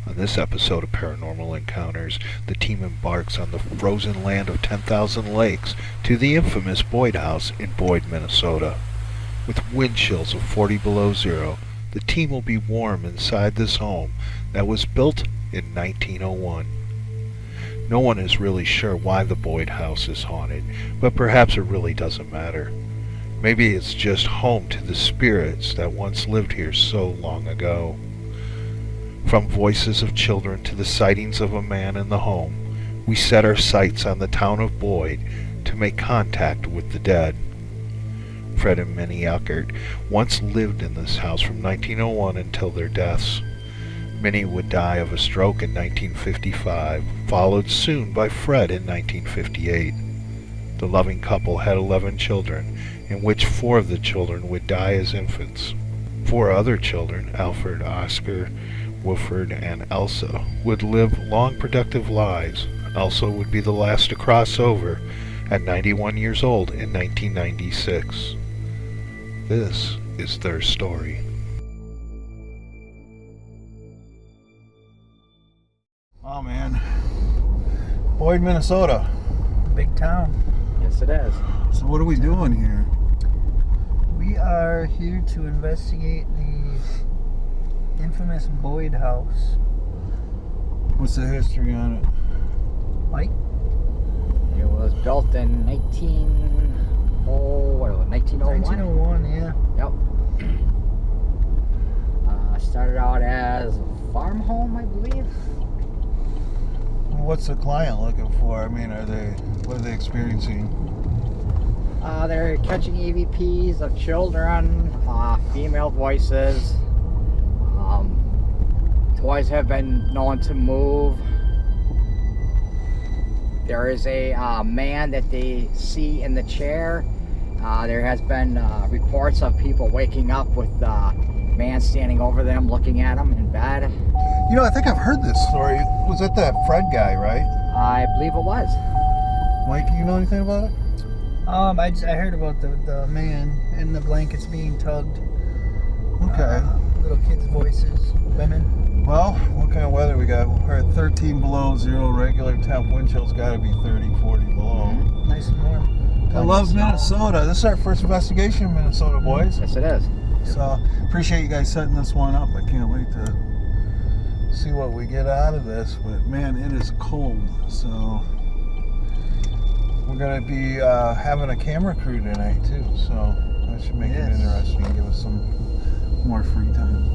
On this episode of Paranormal Encounters, the team embarks on the frozen land of 10,000 lakes to the infamous Boyd House in Boyd, Minnesota. With wind chills of 40 below zero, the team will be warm inside this home that was built in 1901. No one is really sure why the Boyd House is haunted, but perhaps it really doesn't matter. Maybe it's just home to the spirits that once lived here so long ago. From voices of children to the sightings of a man in the home, we set our sights on the town of Boyd to make contact with the dead. Fred and Minnie Eckert once lived in this house from 1901 until their deaths. Minnie would die of a stroke in 1955, followed soon by Fred in 1958. The loving couple had 11 children, in which 4 of the children would die as infants. 4 other children, Alfred, Oscar, Wilfred, and Elsa, would live long, productive lives. Elsa would be the last to cross over at 91 years old in 1996. This is their story. Oh man, Boyd, Minnesota. Big town. Yes, it is. So what are we doing here? We are here to investigate the infamous Boyd House. What's the history on it? Mike? It was built in 1901? 1901, yeah. Yep. Started out as a farm home, I believe. What's the client looking for? I mean, what are they experiencing? They're catching EVPs of children, female voices. Toys have been known to move. There is a man that they see in the chair. There has been reports of people waking up with a man standing over them, looking at them in bed. You know, I think I've heard this story. Was it that Fred guy, right? I believe it was. Mike, you know anything about it? I heard about the man and the blankets being tugged. Okay. Little kids' voices, women. Well, what kind of weather we got? We're at 13 below zero, regular temp. Wind chill's got to be 30, 40 below. Nice and warm. I love Minnesota. This is our first investigation in Minnesota, boys. Yes, it is. So, appreciate you guys setting this one up. I can't wait to see what we get out of this. But man, it is cold. So, we're going to be having a camera crew tonight too. So, that should make it interesting and give us some more free time.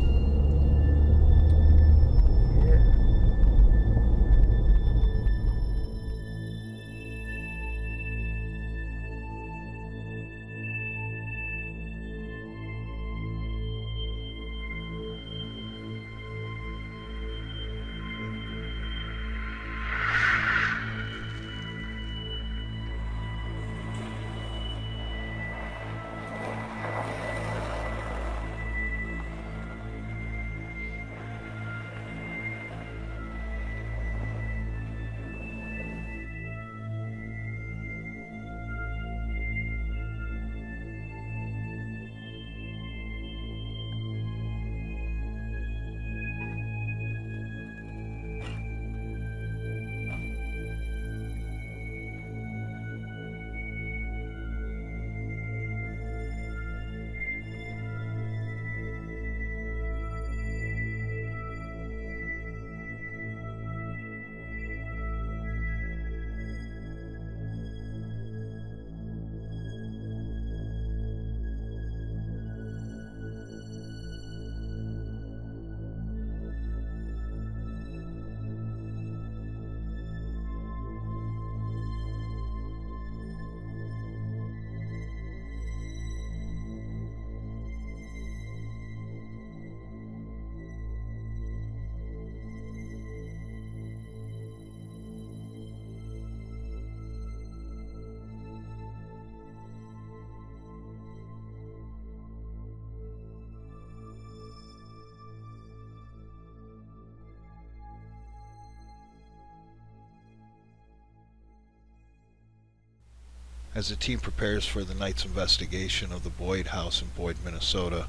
As the team prepares for the night's investigation of the Boyd house in Boyd, Minnesota,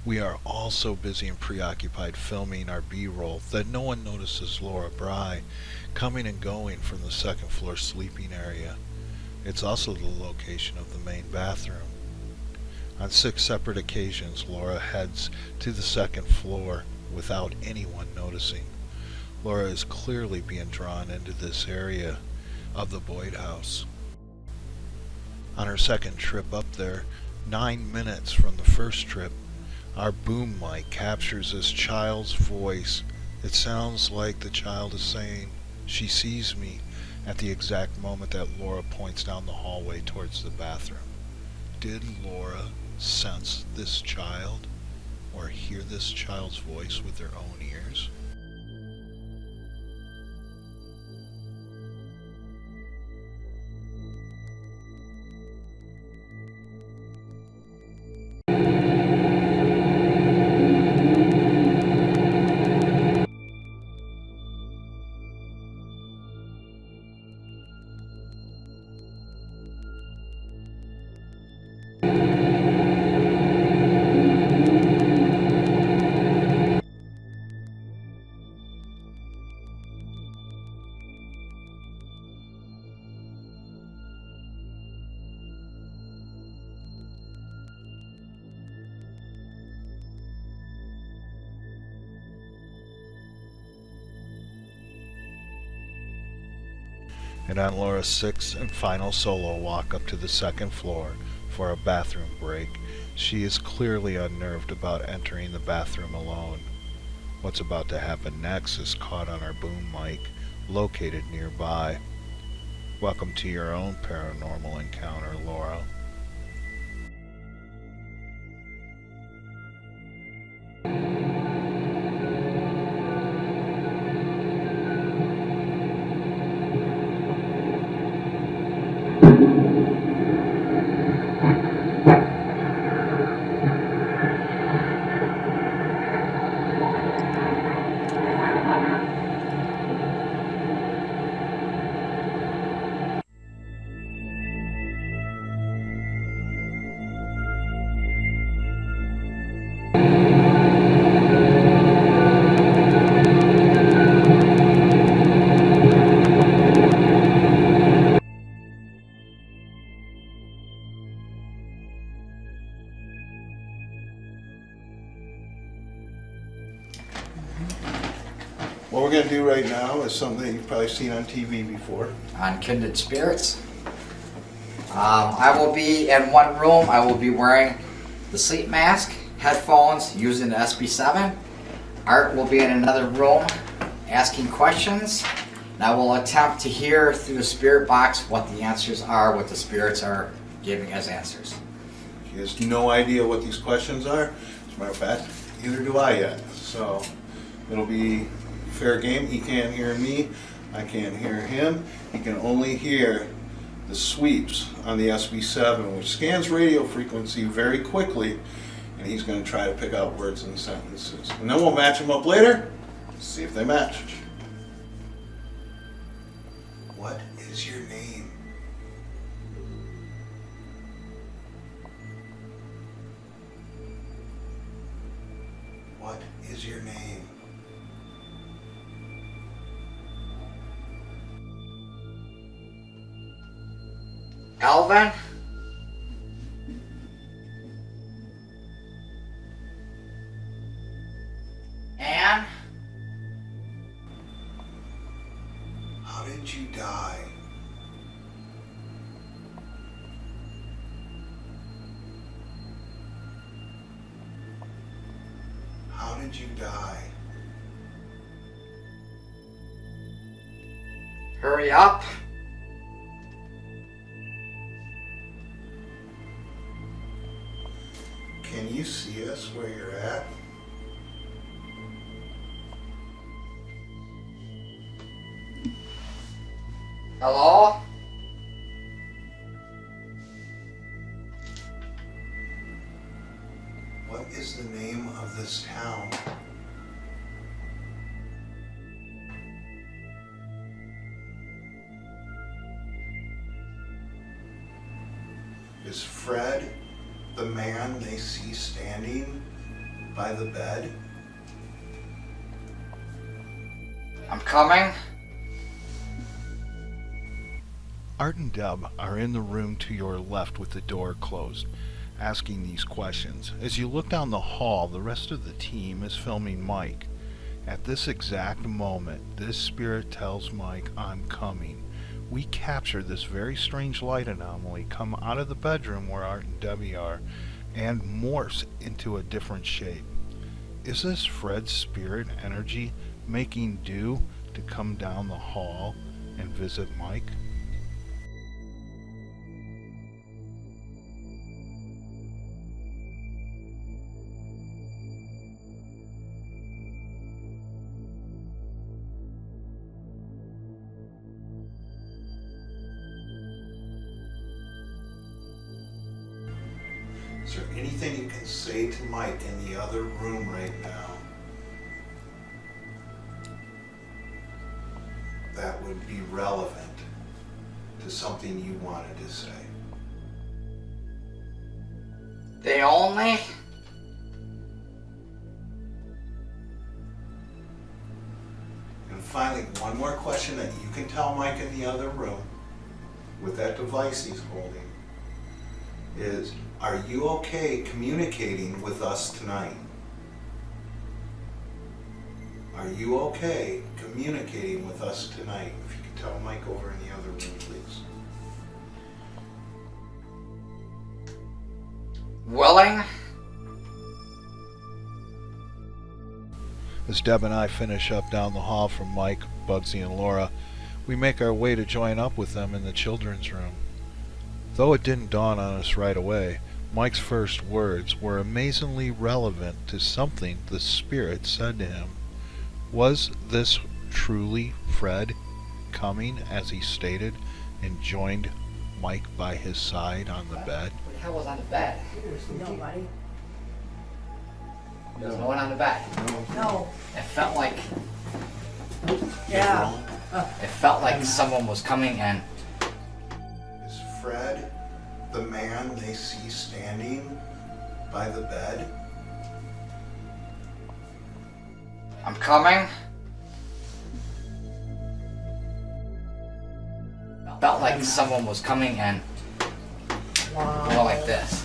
we are all so busy and preoccupied filming our B-roll that no one notices Laura Bry coming and going from the second floor sleeping area. It's also the location of the main bathroom. On 6 separate occasions, Laura heads to the second floor without anyone noticing. Laura is clearly being drawn into this area of the Boyd house. On her second trip up there, 9 minutes from the first trip, our boom mic captures this child's voice. It sounds like the child is saying, "She sees me," at the exact moment that Laura points down the hallway towards the bathroom. Did Laura sense this child or hear this child's voice with their own ears? And on Laura's 6th and final solo walk up to the second floor for a bathroom break, she is clearly unnerved about entering the bathroom alone. What's about to happen next is caught on our boom mic, located nearby. Welcome to your own paranormal encounter, Laura. What we're going to do right now is something you've probably seen on TV before. On Kindred Spirits. I will be in one room. I will be wearing the sleep mask, headphones, using the SB7. Art will be in another room asking questions. And I will attempt to hear through the spirit box what the answers are, what the spirits are giving as answers. He has no idea what these questions are. As a matter of fact, neither do I yet. So it'll be fair game. He can't hear me. I can't hear him. He can only hear the sweeps on the SB7, which scans radio frequency very quickly, and he's going to try to pick out words and sentences. And then we'll match them up later, see if they match. What is your name? What is your name? Alvin? Anne? How did you die? How did you die? Hurry up. Can you see us where you're at? Hello? What is the name of this town? Is Fred the man they see standing by the bed? I'm coming. Art and Deb are in the room to your left with the door closed, asking these questions. As you look down the hall, the rest of the team is filming Mike. At this exact moment, this spirit tells Mike, "I'm coming." We capture this very strange light anomaly come out of the bedroom where Art and Debbie are and morphs into a different shape. Is this Fred's spirit energy making do to come down the hall and visit Mike? Is there anything you can say to Mike in the other room right now that would be relevant to something you wanted to say? They only? And finally, one more question that you can tell Mike in the other room with that device he's holding is, are you okay communicating with us tonight? Are you okay communicating with us tonight? If you could tell Mike over in the other room, please. Willing? As Deb and I finish up down the hall from Mike, Bugsy, and Laura, we make our way to join up with them in the children's room. Though it didn't dawn on us right away, Mike's first words were amazingly relevant to something the spirit said to him. Was this truly Fred coming, as he stated, and joined Mike by his side on the bed? What the hell was on the bed? There's nobody. There was no one on the bed. No. It felt like Yeah. someone was coming in. Is Fred the man they see standing by the bed? I'm coming. Felt like someone was coming in. Wow. More like this.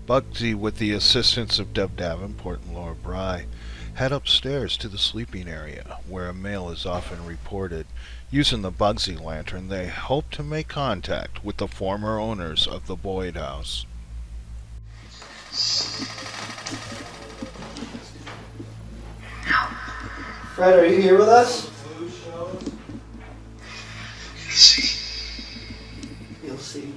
Bugsy, with the assistance of Deb Davenport and Laura Bry, head upstairs to the sleeping area, where a male is often reported. Using the Bugsy lantern, they hope to make contact with the former owners of the Boyd house. Fred, are you here with us? You'll see.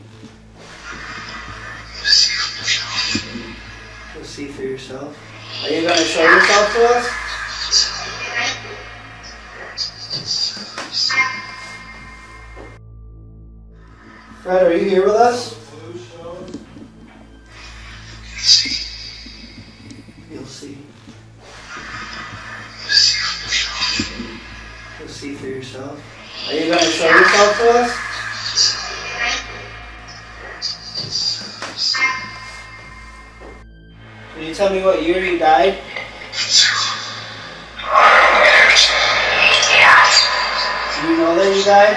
You'll see for yourself. Are you going to show yourself to us? Fred, are you here with us? You'll see. You'll see for yourself. Are you going to show yourself to us? Can you tell me what year you died? Do you know that you died?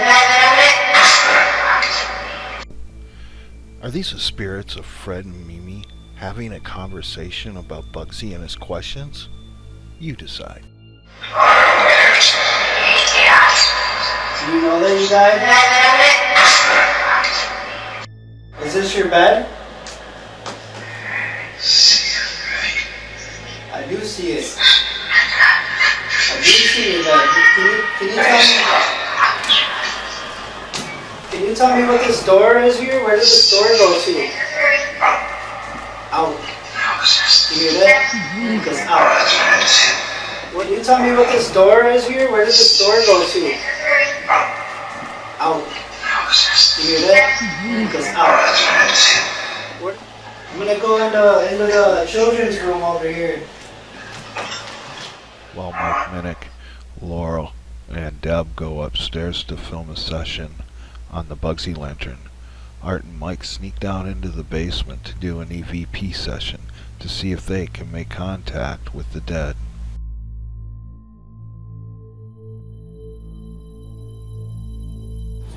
Are these the spirits of Fred and Mimi having a conversation about Bugsy and his questions? You decide. Do you know that you died? Is this your bed? I do see it. I do see your bed. Can you tell me what this door is here? Where does this door go to? Out. You hear that? It goes out. Will you tell me what this door is here? Where does this door go to? Out. You hear that? Because I'm gonna go into the children's room over here. While Mike Minnick, Laurel, and Deb go upstairs to film a session on the Bugsy lantern, Art and Mike sneak down into the basement to do an EVP session to see if they can make contact with the dead.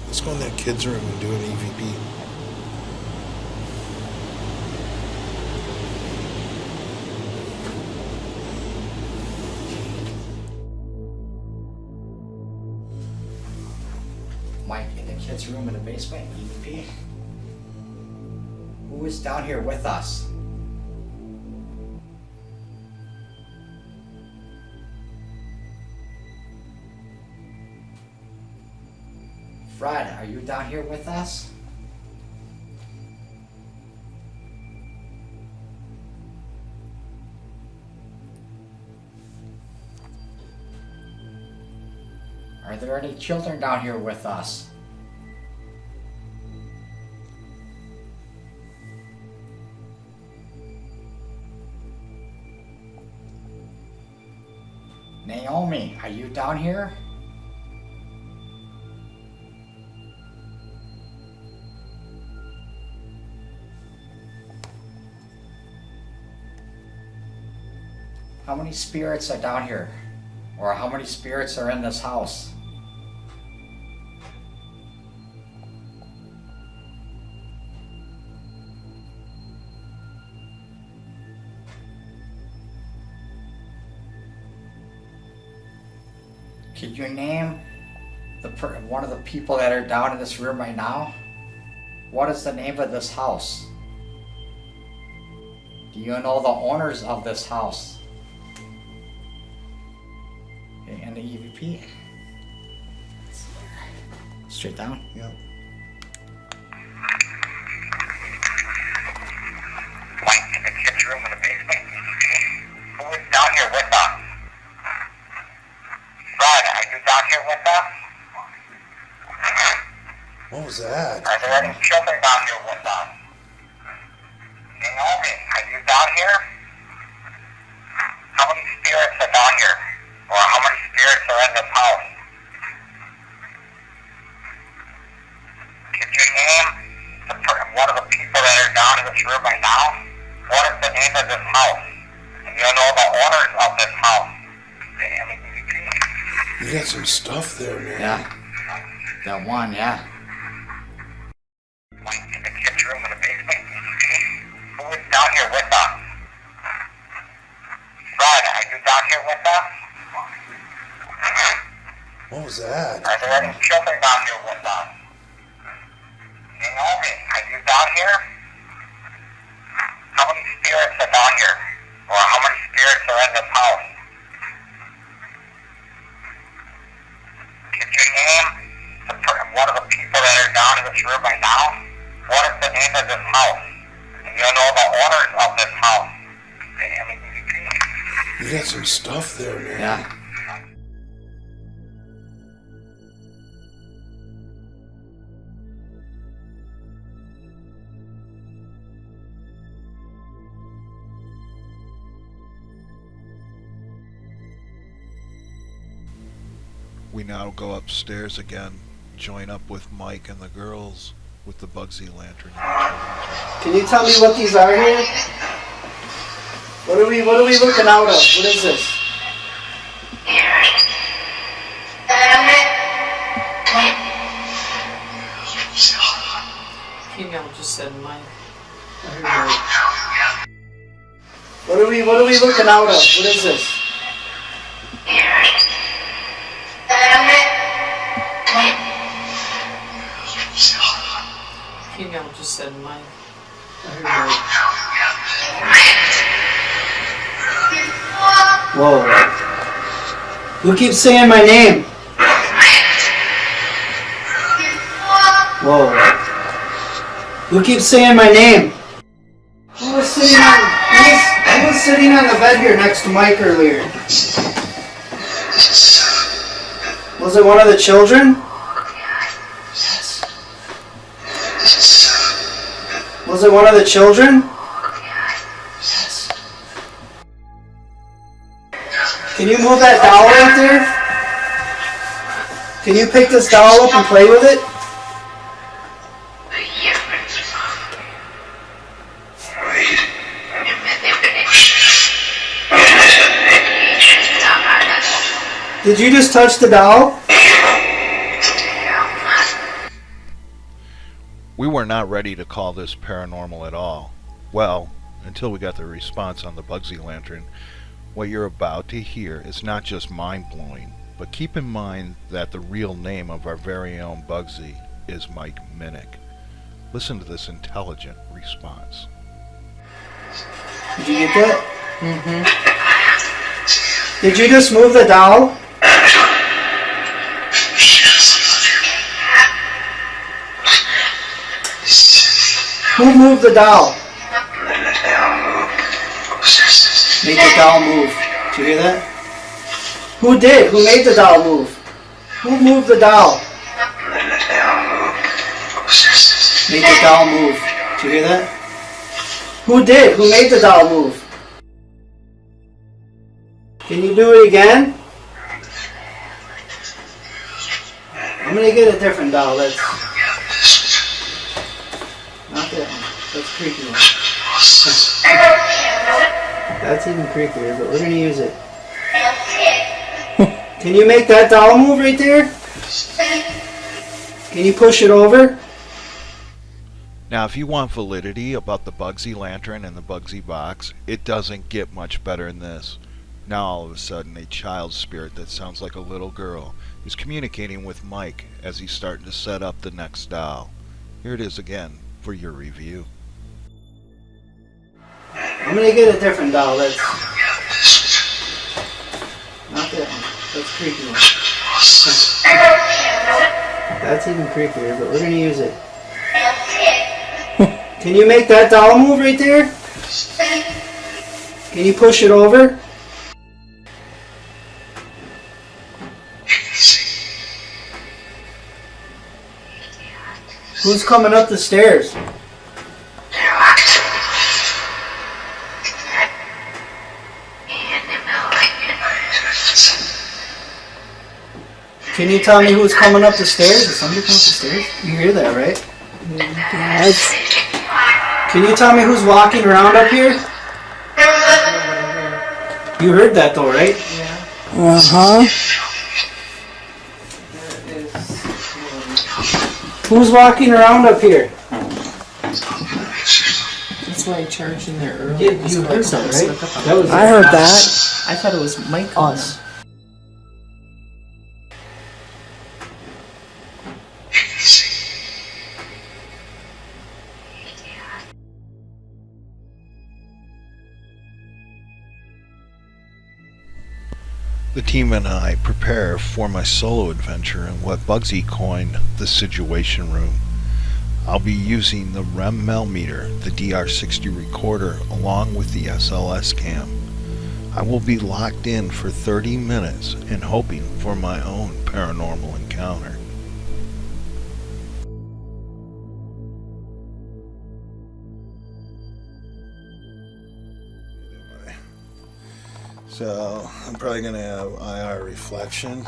Let's go in that kid's room and do an EVP. Mike, in the kids' room in the basement, EVP. Who is down here with us? Fred, are you down here with us? Are there any children down here with us? Naomi, are you down here? How many spirits are down here? Or how many spirits are in this house? Could you name one of the people that are down in this room right now? What is the name of this house? Do you know the owners of this house? Okay, and the EVP. Straight down? Yep. Mike, in the kids' room in the basement. Who is down here with us? Fred, are you down here with us? What was that? Are there any children down here with us? Naomi, are you down here? How many spirits are down here? Or how many spirits are in this house? Could you name one of the people that are down in this room right now? What is the name of this house? And you know the owners of this house. You got some stuff there, man. Yeah. That one, yeah. Mike, in the kids' room in the basement. Who is down here with us? Fred, are you down here with us? What was that? Are there any children down here with us? Naomi, are you down here? How many spirits are down here? Or how many spirits are in this house? Could you name one of the people that are down in this room right now? What is the name of this house? And you know the owners of this house. You got some stuff there, man. Yeah. We now go upstairs again, join up with Mike and the girls with the Bugsy lantern in the children's room. Can you tell me what these are here? What are we looking out of? What is this? Female just said Mike. What are we looking out of? What is this? Female just said Mike. Whoa. Who keeps saying my name? Whoa. Who keeps saying my name? Who was sitting on the bed here next to Mike earlier? Was it one of the children? Yes. Was it one of the children? Can you move that doll right there? Can you pick this doll up and play with it? Did you just touch the doll? We were not ready to call this paranormal at all. Well, until we got the response on the Bugsy lantern. What you're about to hear is not just mind-blowing, but keep in mind that the real name of our very own Bugsy is Mike Minnick. Listen to this intelligent response. Did you get that? Did you just move the doll? Who moved the doll? Made the doll move. Did you hear that? Who did? Who made the doll move? Who moved the doll? Made the doll move. Did you hear that? Who did? Who made the doll move? Can you do it again? I'm gonna get a different doll. Not that one. That's creepy one. That's even creepier, but we're gonna use it. Can you make that doll move right there? Can you push it over? Now, if you want validity about the Bugsy lantern and the Bugsy box, it doesn't get much better than this. Now all of a sudden, a child spirit that sounds like a little girl is communicating with Mike as he's starting to set up the next doll. Here it is again for your review. I'm gonna get a different doll. Not that one. That's creepy one. That's even creepier, but we're gonna use it. Can you make that doll move right there? Can you push it over? Who's coming up the stairs? Can you tell me who's coming up the stairs? Is somebody coming up the stairs? You hear that, right? Yes. Can you tell me who's walking around up here? You heard that though, right? Uh-huh. Who's walking around up here? That's why I charged in there earlier. Yeah, you heard that, right? I heard that. I thought it was Mike. Us. The team and I prepare for my solo adventure in what Bugsy coined the Situation Room. I'll be using the REM meter, the DR60 recorder, along with the SLS cam. I will be locked in for 30 minutes and hoping for my own paranormal encounter. So I'm probably going to have IR reflection.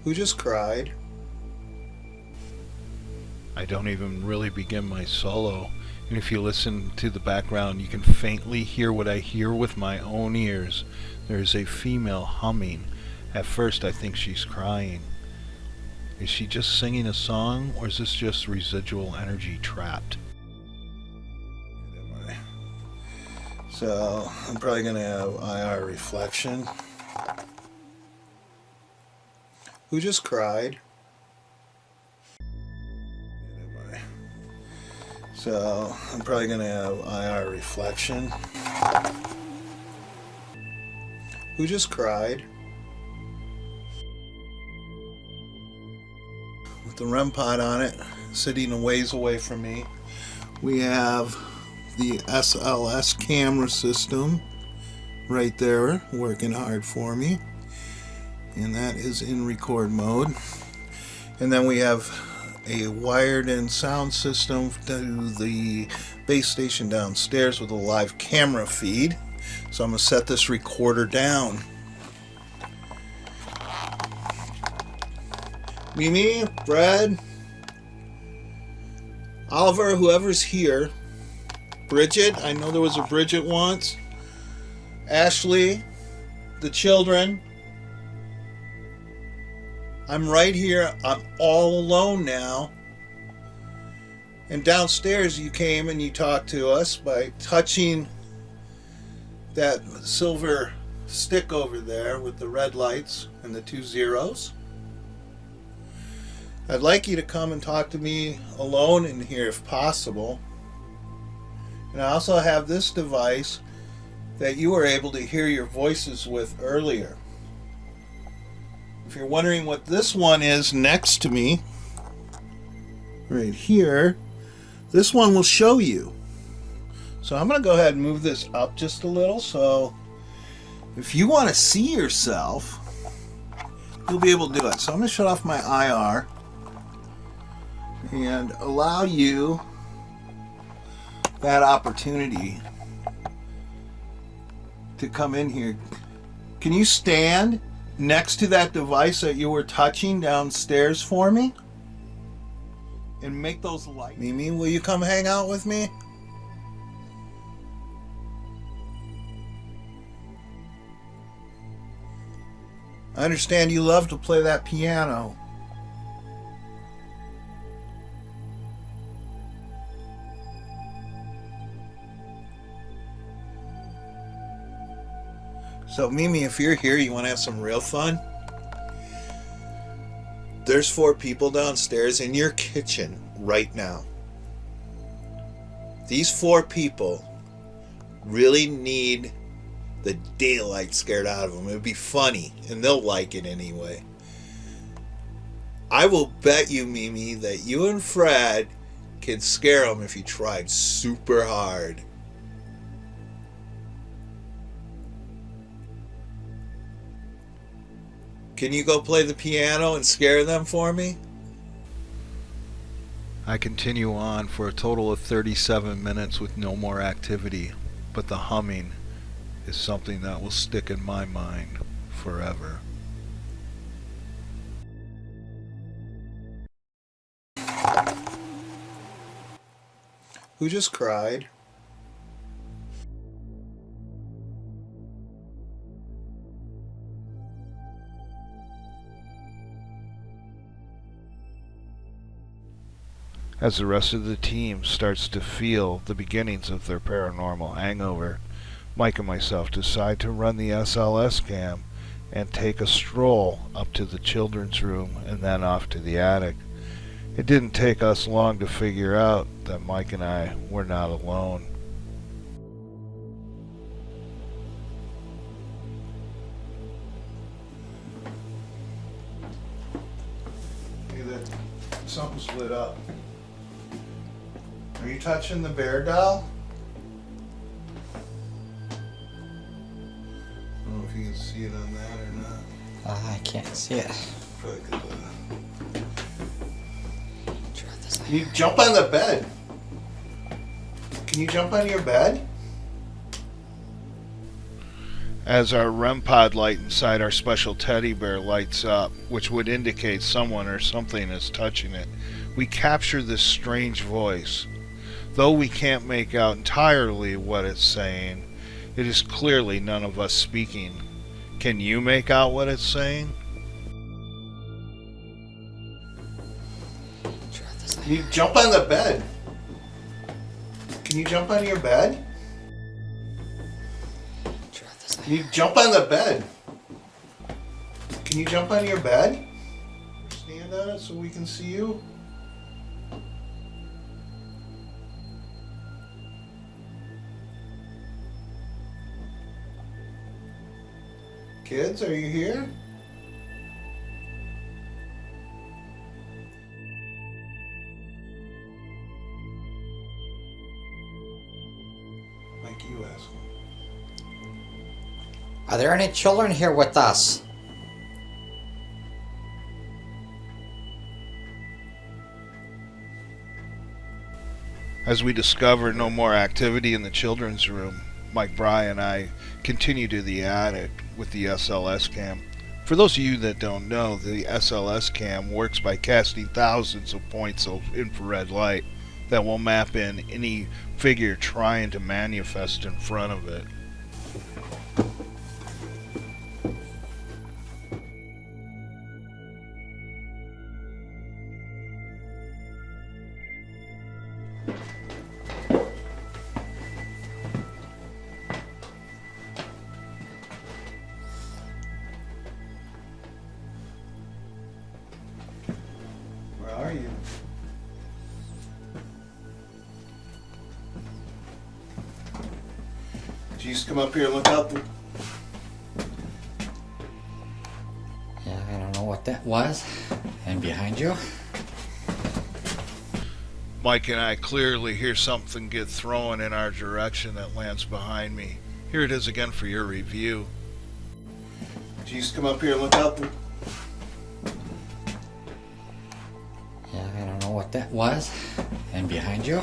Who just cried? I don't even really begin my solo, and if you listen to the background you can faintly hear what I hear with my own ears. There is a female humming. At first I think she's crying. Is she just singing a song, or is this just residual energy trapped? So I'm probably going to have IR reflection. Who just cried? So I'm probably going to have IR reflection. Who just cried? With the REM pod on it, sitting a ways away from me, we have the SLS camera system right there working hard for me, and that is in record mode. And then we have a wired-in sound system to the base station downstairs with a live camera feed. So I'm going to set this recorder down. Mimi, Brad, Oliver, whoever's here, Bridget, I know there was a Bridget once, Ashley, the children, I'm right here, I'm all alone now. And downstairs you came and you talked to us by touching that silver stick over there with the red lights and the 2 zeros. I'd like you to come and talk to me alone in here if possible. And I also have this device that you were able to hear your voices with earlier. If you're wondering what this one is next to me, right here, this one will show you. So I'm going to go ahead and move this up just a little, so if you want to see yourself, you'll be able to do it. So I'm going to shut off my IR and allow you that opportunity to come in here. Can you stand next to that device that you were touching downstairs for me and make those lights? Mimi, will you come hang out with me? I understand you love to play that piano. So Mimi, if you're here, you want to have some real fun? There's 4 people downstairs in your kitchen right now. These 4 people really need the daylight scared out of them. It would be funny, and they'll like it anyway. I will bet you, Mimi, that you and Fred can scare them if you tried super hard. Can you go play the piano and scare them for me? I continue on for a total of 37 minutes with no more activity, but the humming is something that will stick in my mind forever. Who just cried? As the rest of the team starts to feel the beginnings of their paranormal hangover, Mike and myself decide to run the SLS cam and take a stroll up to the children's room and then off to the attic. It didn't take us long to figure out that Mike and I were not alone. Hey, something's lit up. Are you touching the bear doll? I don't know if you can see it on that or not. I can't see it. Probably 'cause Try this Can you jump on the bed? Can you jump on your bed? As our REM pod light inside our special teddy bear lights up, which would indicate someone or something is touching it, we capture this strange voice. Though we can't make out entirely what it's saying, it is clearly none of us speaking. Can you make out what it's saying? Can you jump on the bed? Can you jump on your bed? Can you jump on the bed? Can you jump on your bed? Stand on it so we can see you. Kids, are you here? Mike, you ask them. Are there any children here with us? As we discover no more activity in the children's room, Mike Bry and I continue to the attic with the SLS cam. For those of you that don't know, the SLS cam works by casting thousands of points of infrared light that will map in any figure trying to manifest in front of it. Where are you? Did you just come up here and look out the... Yeah, I don't know what that was. And behind you? Mike and I clearly hear something get thrown in our direction that lands behind me. Here it is again for your review. Did you just come up here and look out the... Yeah, I don't know what that was. And behind you?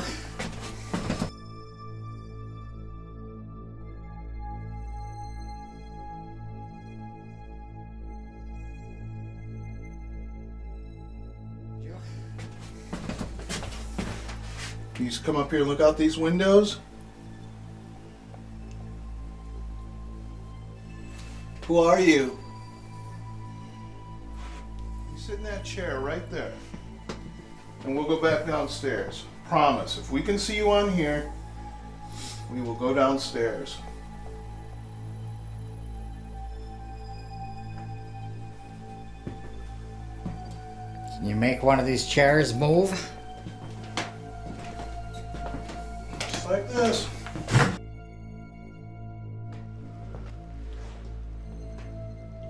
Did you just come up here and look out these windows? Who are you? You sit in that chair right there. And we'll go back downstairs. Promise. If we can see you on here, we will go downstairs. Can you make one of these chairs move? Just like this.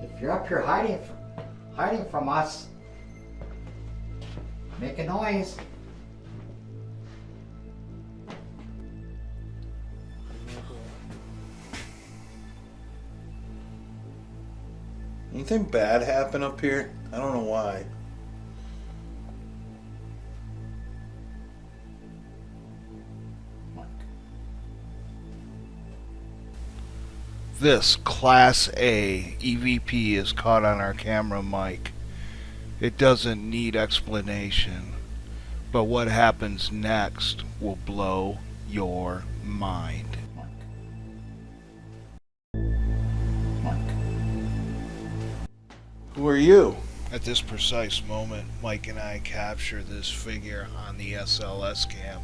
If you're up here hiding from us, make a noise. Anything bad happen up here? I don't know why. This Class A EVP is caught on our camera mic. It doesn't need explanation, but what happens next will blow your mind. Who are you? At this precise moment, Mike and I capture this figure on the SLS cam,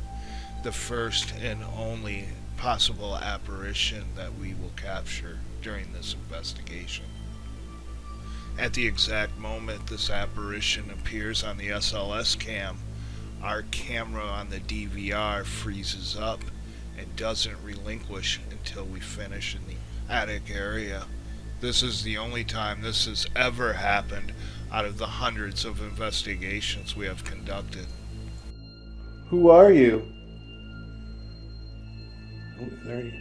the first and only possible apparition that we will capture during this investigation. At the exact moment this apparition appears on the SLS cam, our camera on the DVR freezes up and doesn't relinquish until we finish in the attic area. This is the only time this has ever happened out of the hundreds of investigations we have conducted. Who are you? Oh, there you.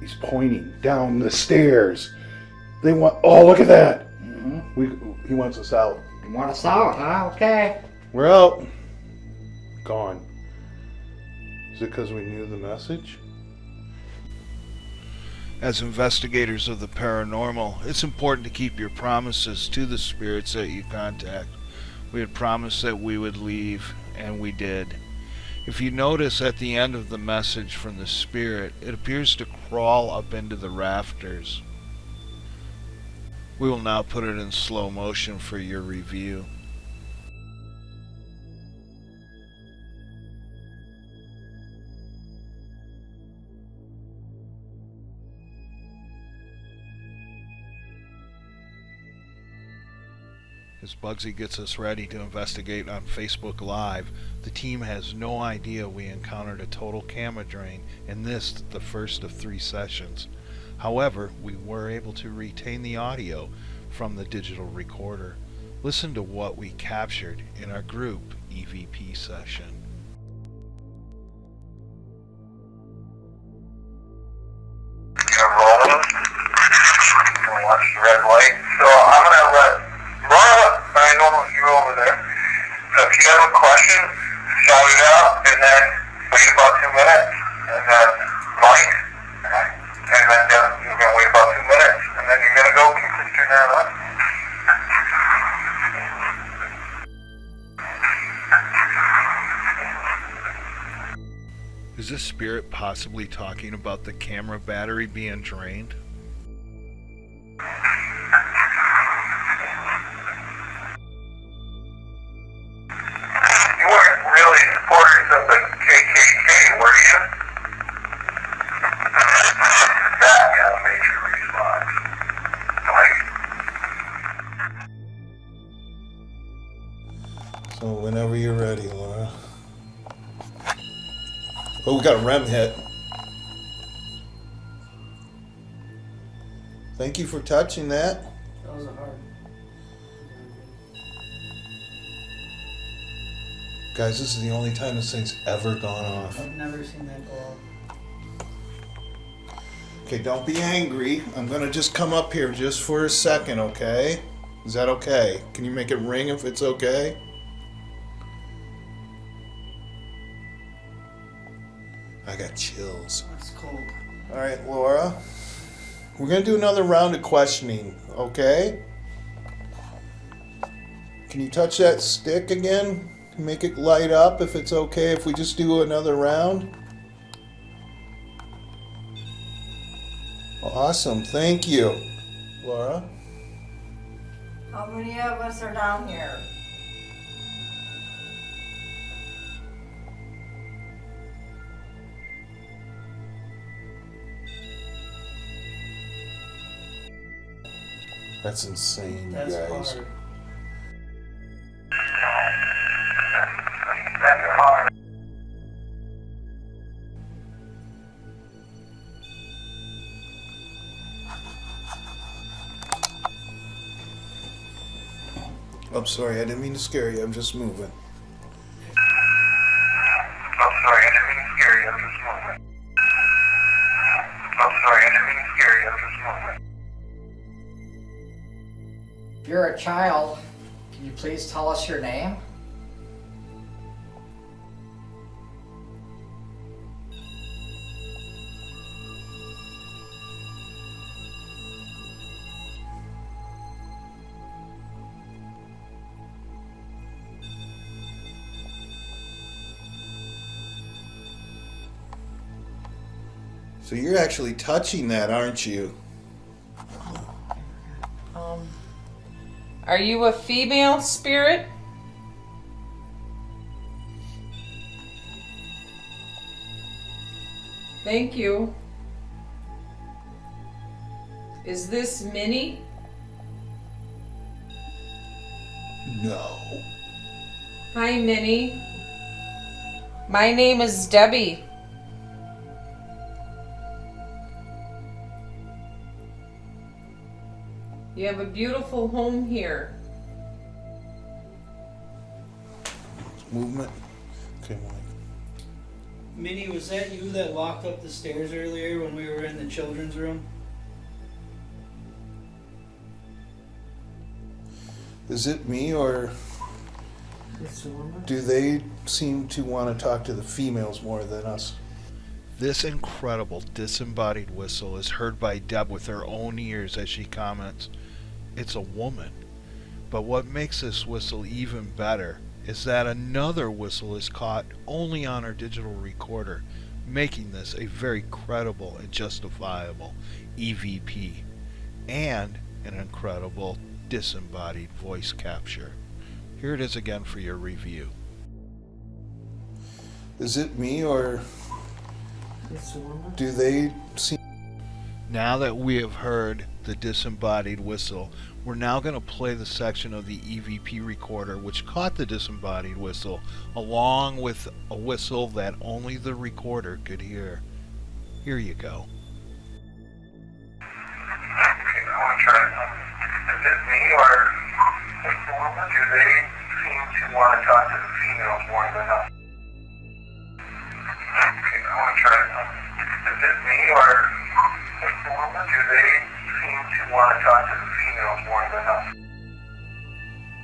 He's pointing down the stairs. They want. Oh, look at that! He wants us out. You want us out, huh? Okay. We're out. Gone. Is it because we knew the message? As investigators of the paranormal, it's important to keep your promises to the spirits that you contact. We had promised that we would leave, and we did. If you notice at the end of the message from the spirit, it appears to crawl up into the rafters. We will now put it in slow motion for your review. As Bugsy gets us ready to investigate on Facebook Live, the team has no idea we encountered a total camera drain and this the first of 3 sessions. However, we were able to retain the audio from the digital recorder. Listen to what we captured in our group EVP session. much the red light. So I'm going to let Laura, I know you over there. So if you have a question, shout it out, and then wait about 2 minutes, and then Mike, and then you're going to wait about 2 minutes, and then you're going to go complete your narrative. Is this spirit possibly talking about the camera battery being drained? You weren't really supporters of the KKK, were you? That got a major response. So whenever you're ready, Laura. Oh, we got a REM hit. Thank you for touching that. That was a hard. Guys, this is the only time this thing's ever gone off. I've never seen that go off. Okay, don't be angry. I'm gonna just come up here just for a second, okay? Is that okay? Can you make it ring if it's okay? I got chills. It's cold. All right, Laura. We're gonna do another round of questioning, okay? Can you touch that stick again? Make it light up if it's okay if we just do another round? Awesome, thank you. Laura? How many of us are down here? That's insane, That's guys. hard. That's hard. I'm sorry, I didn't mean to scare you. I'm just moving. I'm sorry, I didn't mean to scare you. I'm just moving. I'm sorry, I didn't mean to scare you. I'm just moving. If you're a child, can you please tell us your name? So you're actually touching that, aren't you? Are you a female spirit? Thank you. Is this Minnie? No. Hi, Minnie. My name is Debbie. You have a beautiful home here. Movement. Okay, Mike. Minnie, was that you that walked up the stairs earlier when we were in the children's room? Is it me or do they seem to want to talk to the females more than us? This incredible disembodied whistle is heard by Deb with her own ears as she comments, "It's a woman." But what makes this whistle even better is that another whistle is caught only on our digital recorder, making this a very credible and justifiable EVP, and an incredible disembodied voice capture. Here it is again for your review. Is it me or do they seem... Now that we have heard the disembodied whistle, we're now going to play the section of the EVP recorder which caught the disembodied whistle, along with a whistle that only the recorder could hear. Here you go. Okay, I want to try it. Is it me or do they seem to want to talk to the females more than us? Okay, I want to try it. Is it me or do they seem to want to talk to the females more than us.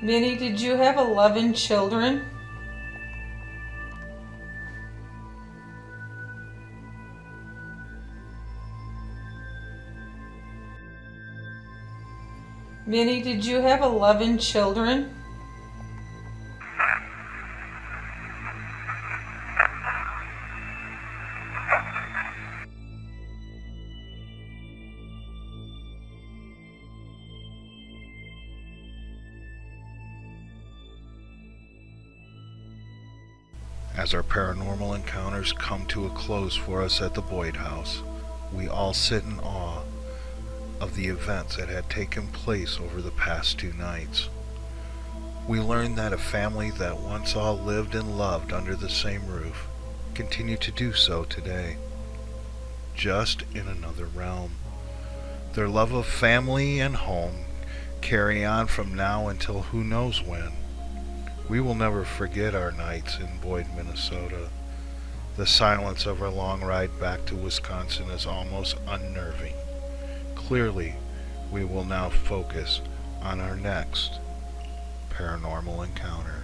Minnie, did you have 11 children? Minnie, did you have 11 children? As our paranormal encounters come to a close for us at the Boyd House, we all sit in awe of the events that had taken place over the past 2 nights. We learned that a family that once all lived and loved under the same roof continue to do so today, just in another realm. Their love of family and home carry on from now until who knows when. We will never forget our nights in Boyd, Minnesota. The silence of our long ride back to Wisconsin is almost unnerving. Clearly, we will now focus on our next paranormal encounter.